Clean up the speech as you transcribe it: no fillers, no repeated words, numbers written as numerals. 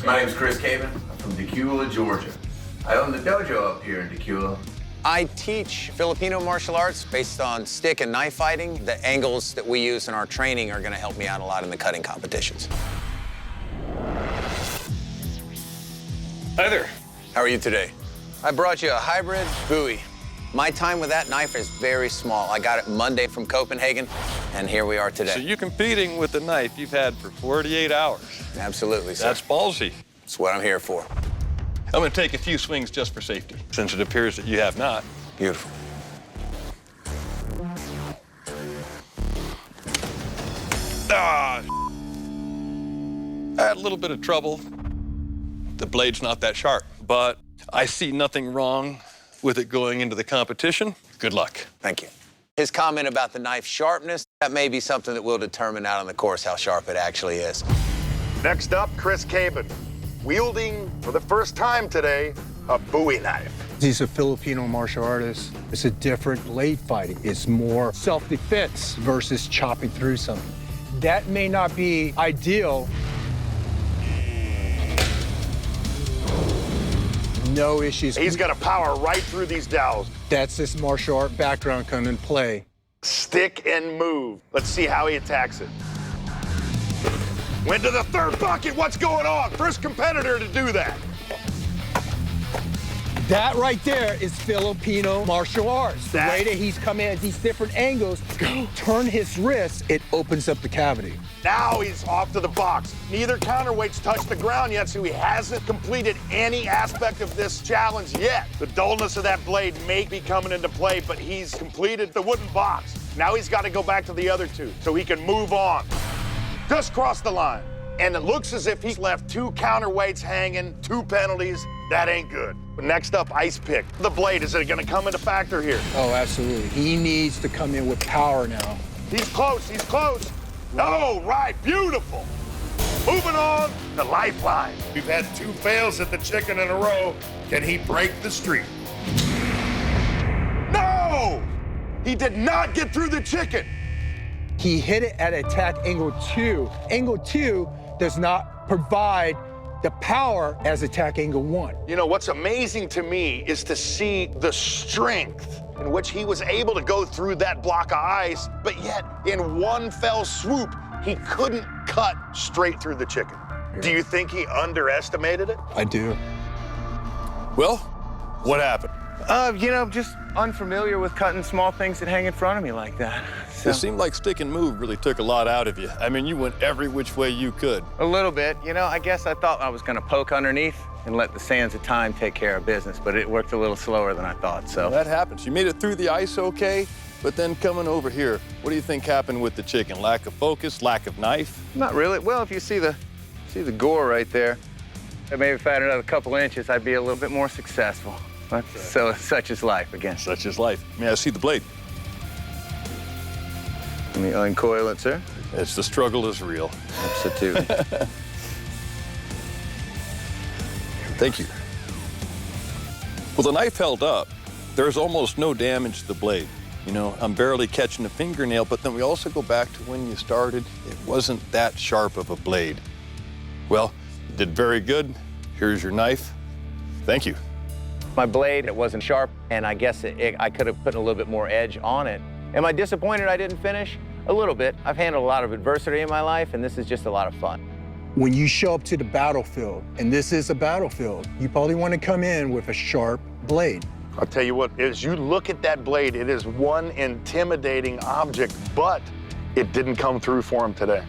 My name's Chris Caban. I'm from Decula, Georgia. I own the dojo up here in Decula. I teach Filipino martial arts based on stick and knife fighting. The angles that we use in our training are going to help me out a lot in the cutting competitions. Hi there. How are you today? I brought you a hybrid buoy. My time with that knife is very small. I got it Monday from Copenhagen, and here we are today. So you're competing with the knife you've had for 48 hours. Absolutely, sir. That's ballsy. That's what I'm here for. I'm going to take a few swings just for safety, since it appears that you have not. Beautiful. Ah! I had a little bit of trouble. The blade's not that sharp, but I see nothing wrong with it going into the competition. Good luck. Thank you. His comment about the knife sharpness, that may be something that we'll determine out on the course how sharp it actually is. Next up, Chris Caban, wielding for the first time today a Bowie knife. He's a Filipino martial artist. It's a different blade fighting. It's more self-defense versus chopping through something. That may not be ideal. No issues. He's got to power right through these dowels. That's this martial art background come in play. Stick and move. Let's see how he attacks it. Went to the third bucket. What's going on? First competitor to do that. That right there is Filipino martial arts. The way that he's coming at these different angles, turn his wrist, it opens up the cavity. Now he's off to the box. Neither counterweight's touched the ground yet, so he hasn't completed any aspect of this challenge yet. The dullness of that blade may be coming into play, but he's completed the wooden box. Now he's got to go back to the other two so he can move on. Just crossed the line. And it looks as if he's left 2 counterweights hanging, 2 penalties. That ain't good. But next up, ice pick. The blade, is it going to come into factor here? Oh, absolutely. He needs to come in with power now. He's close, he's close. Oh, right, beautiful. Moving on, the lifeline. We've had 2 fails at the chicken in a row. Can he break the streak? No! He did not get through the chicken. He hit it at attack angle 2. Angle 2 does not provide the power as attack angle 1. You know, what's amazing to me is to see the strength in which he was able to go through that block of ice, but yet in one fell swoop, he couldn't cut straight through the chicken. Do you think he underestimated it? I do. Well, what happened? You know, just unfamiliar with cutting small things that hang in front of me like that. So. It seemed like stick and move really took a lot out of you. I mean, you went every which way you could. A little bit. You know, I guess I thought I was going to poke underneath and let the sands of time take care of business, but it worked a little slower than I thought, so. That happens. You made it through the ice okay, but then coming over here, what do you think happened with the chicken? Lack of focus, lack of knife? Not really. Well, if you see the gore right there, maybe if I had another couple inches, I'd be a little bit more successful. But, so such is life again. Such is life. May I see the blade? Let me uncoil it, sir. It's the struggle is real. Absolutely. Thank you. Well, the knife held up. There's almost no damage to the blade. You know, I'm barely catching a fingernail, but then we also go back to when you started. It wasn't that sharp of a blade. Well, you did very good. Here's your knife. Thank you. My blade, it wasn't sharp, and I guess I could have put a little bit more edge on it. Am I disappointed I didn't finish? A little bit. I've handled a lot of adversity in my life, and this is just a lot of fun. When you show up to the battlefield, and this is a battlefield, you probably want to come in with a sharp blade. I'll tell you what, as you look at that blade, it is one intimidating object, but it didn't come through for him today.